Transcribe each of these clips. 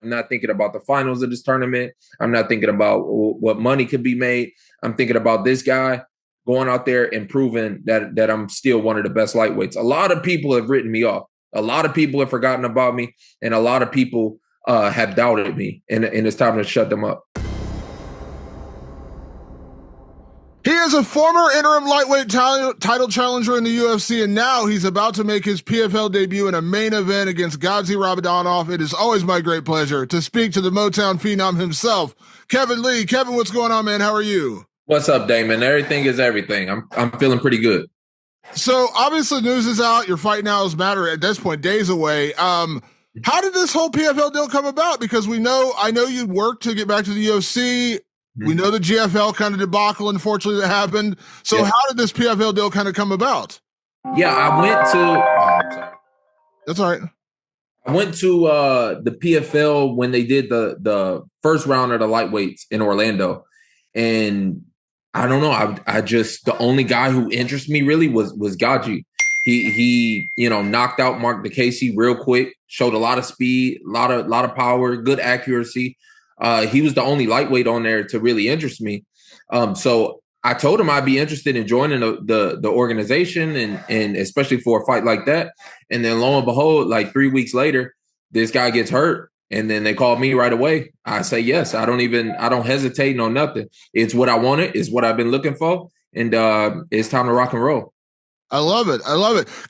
I'm not thinking about the finals of this tournament. I'm not thinking about what money could be made. I'm thinking about this guy going out there and proving that I'm still one of the best lightweights. A lot of people have written me off. A lot of people have forgotten about me, and a lot of people have doubted me, and it's time to shut them up. He is a former interim lightweight title challenger in the UFC, and now he's about to make his PFL debut in a main event against Gadzhi Rabadanov. It is always my great pleasure to speak to the Motown phenom himself, Kevin Lee. Kevin, what's going on, man? How are you? What's up, Damon? Everything is everything. I'm feeling pretty good. So obviously news is out. Your fight now is matter at this point, days away. How did this whole PFL deal come about? Because I know you worked to get back to the UFC. We know the GFL kind of debacle, unfortunately, that happened. So how did this PFL deal kind of come about? Yeah, I went to. I'm sorry. That's all right. I went to the PFL when they did the first round of the lightweights in Orlando, and I don't know. I just the only guy who interested me really was Gadzhi. He knocked out Mark DeCasey real quick, showed a lot of speed, a lot of power, good accuracy. He was the only lightweight on there to really interest me. So I told him I'd be interested in joining the organization and especially for a fight like that. And then lo and behold, like 3 weeks later, this guy gets hurt. And then they called me right away. I say yes. I don't hesitate, no nothing. It's what I wanted. It's what I've been looking for. And it's time to rock and roll. I love it.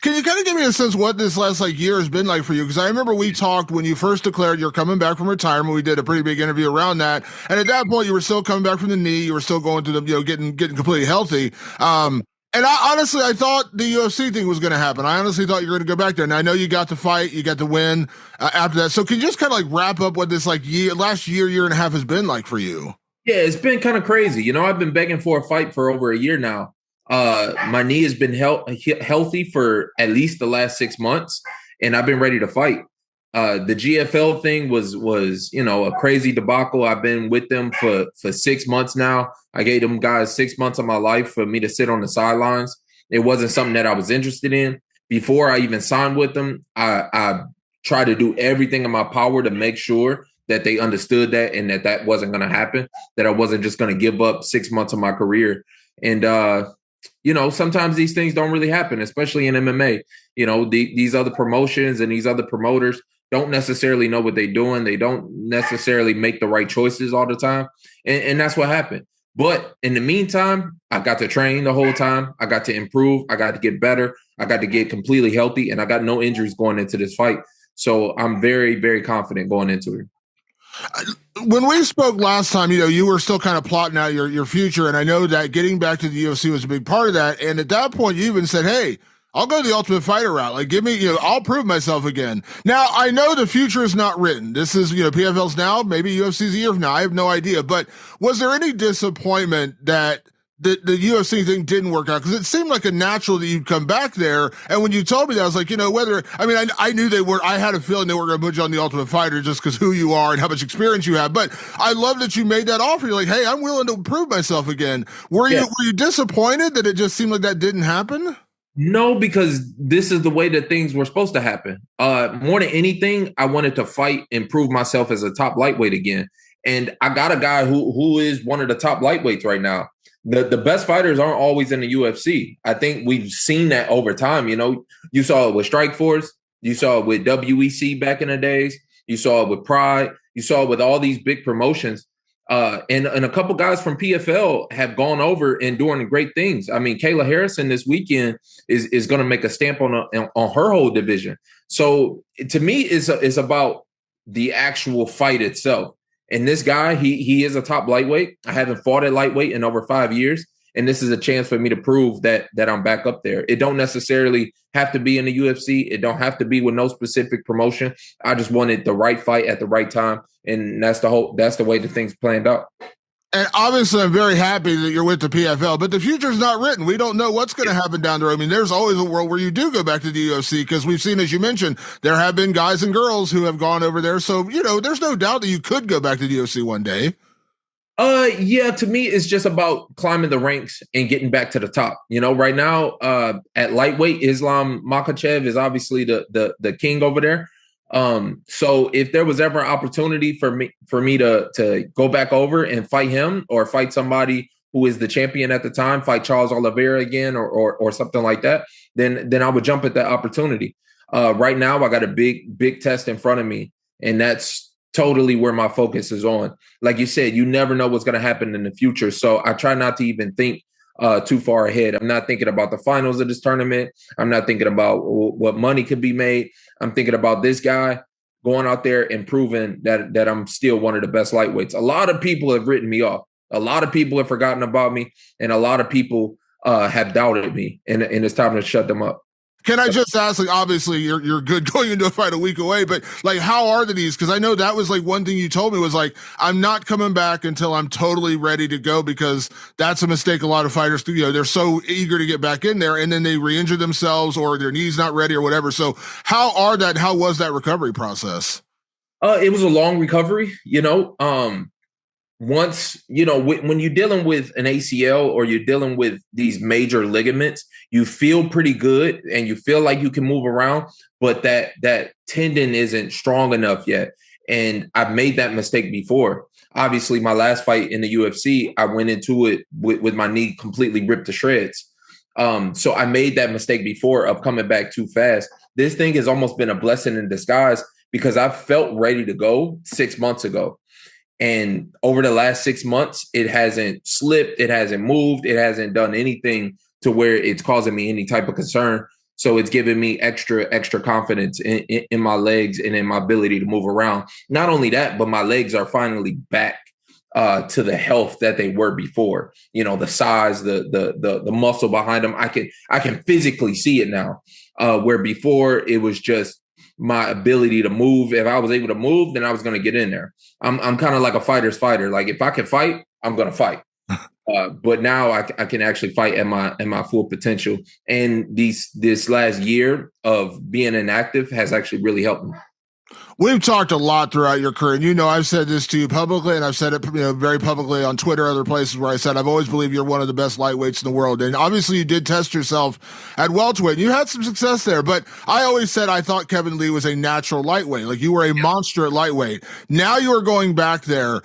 Can you kind of give me a sense what this last year has been like for you? Because I remember we talked when you first declared you're coming back from retirement. We did a pretty big interview around that, and at that point you were still coming back from the knee. You were still going to the getting completely healthy. And I thought the UFC thing was going to happen. I honestly thought you were going to go back there. And I know you got to fight, you got to win after that. So can you just kind of wrap up what this last year and a half has been like for you? Yeah, it's been kind of crazy. I've been begging for a fight for over a year now. My knee has been healthy for at least the last 6 months, and I've been ready to fight. The GFL thing was a crazy debacle. I've been with them for 6 months now. I gave them guys 6 months of my life for me to sit on the sidelines. It wasn't something that I was interested in. Before I even signed with them, I tried to do everything in my power to make sure that they understood that and that wasn't going to happen, that I wasn't just going to give up 6 months of my career. And, sometimes these things don't really happen, especially in MMA. These other promotions and these other promoters don't necessarily know what they're doing. They don't necessarily make the right choices all the time. And that's what happened. But in the meantime, I got to train the whole time. I got to improve. I got to get better. I got to get completely healthy. And I got no injuries going into this fight. So I'm very, very confident going into it. When we spoke last time, you were still kind of plotting out your future. And I know that getting back to the UFC was a big part of that. And at that point, you even said, hey, I'll go the Ultimate Fighter route. Give me, I'll prove myself again. Now, I know the future is not written. This is, PFL's now, maybe UFC's a year from now. I have no idea. But was there any disappointment that the UFC thing didn't work out? Because it seemed like a natural that you'd come back there. And when you told me that, I was like, I knew they were, I had a feeling they were going to put you on the Ultimate Fighter just because who you are and how much experience you have. But I love that you made that offer. You're like, hey, I'm willing to prove myself again. Were you disappointed that it just seemed like that didn't happen? No, because this is the way that things were supposed to happen. More than anything, I wanted to fight and prove myself as a top lightweight again. And I got a guy who is one of the top lightweights right now. The best fighters aren't always in the UFC. I think we've seen that over time. You saw it with Strikeforce. You saw it with WEC back in the days. You saw it with Pride. You saw it with all these big promotions. And a couple guys from PFL have gone over and doing great things. I mean, Kayla Harrison this weekend is going to make a stamp on her whole division. So to me, it's about the actual fight itself. And this guy, he is a top lightweight. I haven't fought at lightweight in over 5 years. And this is a chance for me to prove that I'm back up there. It don't necessarily have to be in the UFC. It don't have to be with no specific promotion. I just wanted the right fight at the right time. And that's the way the things planned out. And obviously, I'm very happy that you're with the PFL, but the future's not written. We don't know what's going to happen down the road. I mean, there's always a world where you do go back to the UFC because we've seen, as you mentioned, there have been guys and girls who have gone over there. So, there's no doubt that you could go back to the UFC one day. Yeah, to me, it's just about climbing the ranks and getting back to the top. Right now, at lightweight, Islam Makhachev is obviously the king over there. So if there was ever an opportunity for me to go back over and fight him or fight somebody who is the champion at the time, fight Charles Oliveira again or something like that, then I would jump at that opportunity. Right now, I got a big test in front of me, and that's totally where my focus is on. Like you said, you never know what's going to happen in the future, so I try not to even think too far ahead. I'm not thinking about the finals of this tournament. I'm not thinking about what money could be made. I'm thinking about this guy going out there and proving that I'm still one of the best lightweights. A lot of people have written me off. A lot of people have forgotten about me, and a lot of people have doubted me, and it's time to shut them up. Can I just ask, like, obviously you're good going into a fight a week away, but like, how are these? Because I know that was like one thing you told me was like, I'm not coming back until I'm totally ready to go, because that's a mistake a lot of fighters do. You know, they're so eager to get back in there and then they re-injure themselves or their knee's not ready or whatever. So how was that recovery process? It was a long recovery, once when you're dealing with an ACL or you're dealing with these major ligaments, you feel pretty good and you feel like you can move around, but that tendon isn't strong enough yet. And I've made that mistake before. Obviously, my last fight in the UFC, I went into it with my knee completely ripped to shreds. So I made that mistake before of coming back too fast. This thing has almost been a blessing in disguise because I felt ready to go 6 months ago. And over the last 6 months, it hasn't slipped, it hasn't moved, it hasn't done anything to where it's causing me any type of concern. So it's giving me extra confidence in my legs and in my ability to move around. Not only that, but my legs are finally back to the health that they were before. You know, the size, the muscle behind them. I can physically see it now. Where before it was just my ability to move. If I was able to move, then I was going to get in there. I'm kind of like a fighter's fighter. Like if I can fight, I'm going to fight. But now I can actually fight at my full potential. And this last year of being inactive has actually really helped me. We've talked a lot throughout your career, and I've said this to you publicly, and I've said it very publicly on Twitter, other places where I said I've always believed you're one of the best lightweights in the world. And obviously you did test yourself at welterweight. You had some success there, but I always said I thought Kevin Lee was a natural lightweight. Like you were a monster at lightweight. Now you are going back there.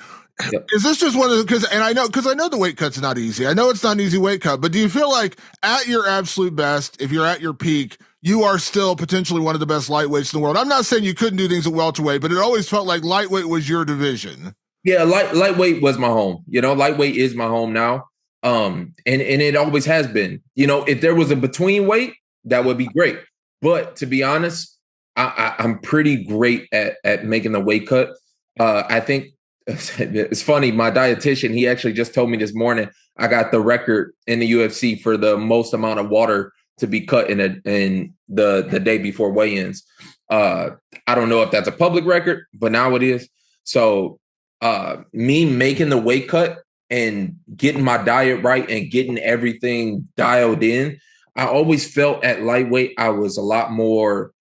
Yep. Is this just one of the, because I know the weight cut's not easy. I know it's not an easy weight cut, but do you feel like at your absolute best, if you're at your peak, you are still potentially one of the best lightweights in the world? I'm not saying you couldn't do things at welterweight, but it always felt like lightweight was your division. Yeah, lightweight was my home. Lightweight is my home now. And it always has been. If there was a between weight, that would be great. But to be honest, I'm pretty great at making the weight cut. I think it's funny. My dietitian, he actually just told me this morning, I got the record in the UFC for the most amount of water to be cut in the day before weigh-ins. I don't know if that's a public record, but now it is. So me making the weight cut and getting my diet right and getting everything dialed in, I always felt at lightweight I was a lot more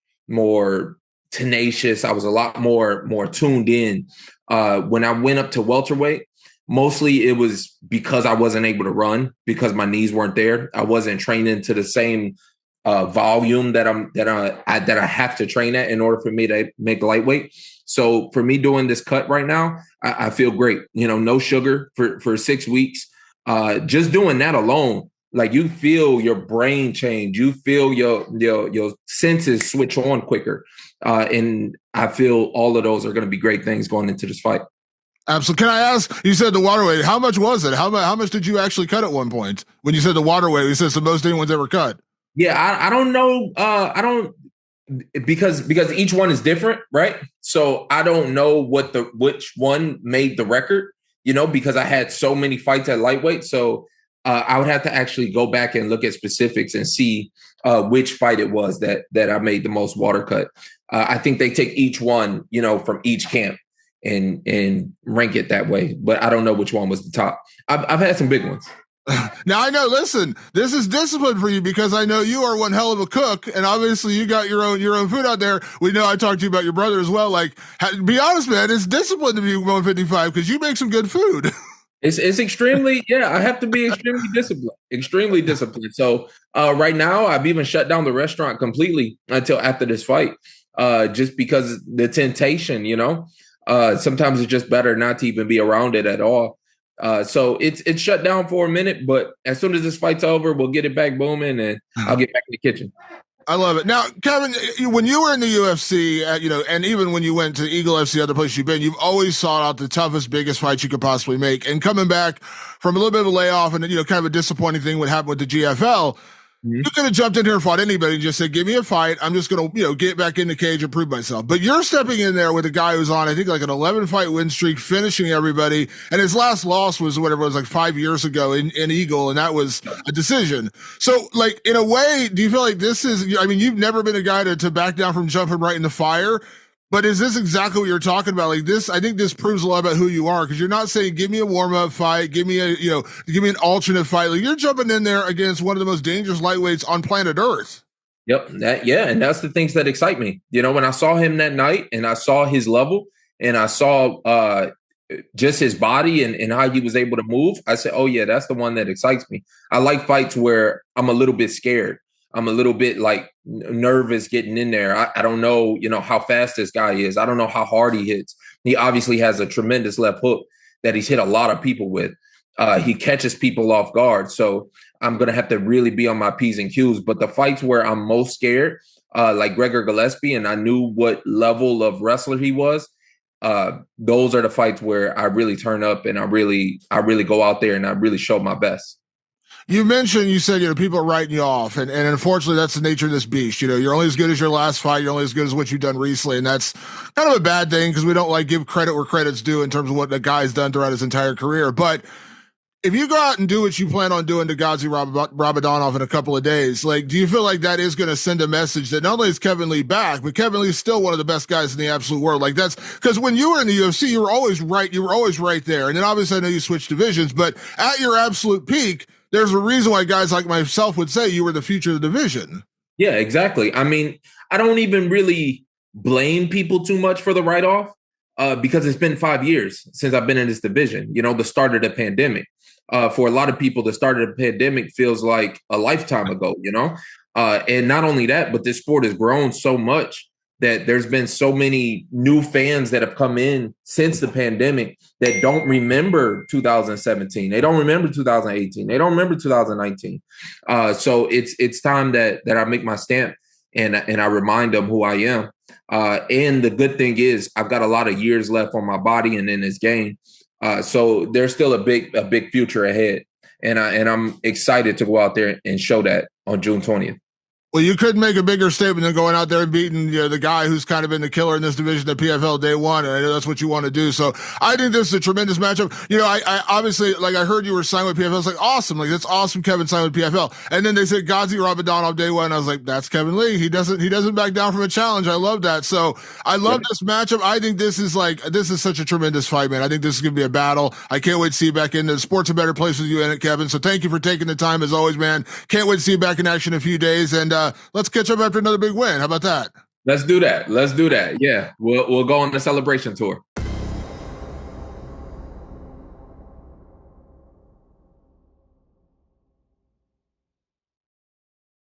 tenacious. I was a lot more tuned in. When I went up to welterweight, mostly it was because I wasn't able to run because my knees weren't there. I wasn't training to the same volume that I have to train at in order for me to make lightweight. So for me doing this cut right now, I feel great. No sugar for 6 weeks. Just doing that alone, like you feel your brain change. You feel your senses switch on quicker. And I feel all of those are going to be great things going into this fight. Absolutely. Can I ask, you said the water weight, how much was it? How much did you actually cut at one point? When you said the water weight, you said it's the most anyone's ever cut. Yeah, I don't know. I don't, because each one is different, right? So I don't know which one made the record, because I had so many fights at lightweight. So I would have to actually go back and look at specifics and see which fight it was that I made the most water cut. I think they take each one, from each camp and rank it that way. But I don't know which one was the top. I've had some big ones. Now I know, listen, this is discipline for you because I know you are one hell of a cook, and obviously you got your own food out there. We know I talked to you about your brother as well. Like, be honest, man, it's discipline to be 155 because you make some good food. It's extremely, I have to be extremely disciplined. So right now I've even shut down the restaurant completely until after this fight. just because the temptation, sometimes it's just better not to even be around it at all. So it's shut down for a minute, but as soon as this fight's over, we'll get it back booming, and I'll get back in the kitchen. I love it. Now, Kevin, when you were in the UFC, and even when you went to Eagle FC, other places you've been, you've always sought out the toughest, biggest fights you could possibly make. And coming back from a little bit of a layoff and, kind of a disappointing thing what happened with the GFL, you could have jumped in here and fought anybody and just said, give me a fight. I'm just going to, get back in the cage and prove myself. But you're stepping in there with a guy who's on, I think, like an 11 fight win streak, finishing everybody. And his last loss was whatever it was, like 5 years ago in Eagle. And that was a decision. So, like, in a way, do you feel like this is, you've never been a guy to back down from jumping right in the fire. But is this exactly what you're talking about? Like this, I think this proves a lot about who you are, because you're not saying, give me a warm-up fight, give me an alternate fight. Like you're jumping in there against one of the most dangerous lightweights on planet Earth. Yep. And that's the things that excite me. When I saw him that night and I saw his level and I saw just his body and how he was able to move, I said, oh yeah, that's the one that excites me. I like fights where I'm a little bit scared. I'm a little bit like nervous getting in there. I don't know, how fast this guy is. I don't know how hard he hits. He obviously has a tremendous left hook that he's hit a lot of people with. He catches people off guard. So I'm going to have to really be on my P's and Q's. But the fights where I'm most scared, like Gregor Gillespie, and I knew what level of wrestler he was, those are the fights where I really turn up and I really go out there and I really show my best. You said, people are writing you off. And unfortunately, that's the nature of this beast. You're only as good as your last fight. You're only as good as what you've done recently. And that's kind of a bad thing because we don't give credit where credit's due in terms of what the guy's done throughout his entire career. But if you go out and do what you plan on doing to Ghazi Ramadanov in a couple of days, do you feel like that is going to send a message that not only is Kevin Lee back, but Kevin Lee is still one of the best guys in the absolute world? That's because when you were in the UFC, you were always right. You were always right there. And then obviously I know you switched divisions, but at your absolute peak, there's a reason why guys like myself would say you were the future of the division. Yeah, exactly. I don't even really blame people too much for the write-off because it's been 5 years since I've been in this division, the start of the pandemic. For a lot of people, the start of the pandemic feels like a lifetime ago, and not only that, but this sport has grown so much that there's been so many new fans that have come in since the pandemic that don't remember 2017. They don't remember 2018. They don't remember 2019. So it's time that I make my stamp and I remind them who I am. And the good thing is I've got a lot of years left on my body and in this game. So there's still a big future ahead. And I'm excited to go out there and show that on June 20th. Well, you couldn't make a bigger statement than going out there and beating the guy who's kind of been the killer in this division at PFL day one. And I know that's what you want to do. So I think this is a tremendous matchup. I obviously, I heard you were signed with PFL. I was like, awesome. That's awesome. Kevin signed with PFL. And then they said Ghazi Ramadanov day one. I was like, that's Kevin Lee. He doesn't back down from a challenge. I love that. So I love this matchup. I think this is such a tremendous fight, man. I think this is going to be a battle. I can't wait to see you back in. The sport's a better place with you in it, Kevin. So thank you for taking the time as always, man. Can't wait to see you back in action in a few days. And, let's catch up after another big win. How about that? Let's do that. Yeah. We'll go on the celebration tour.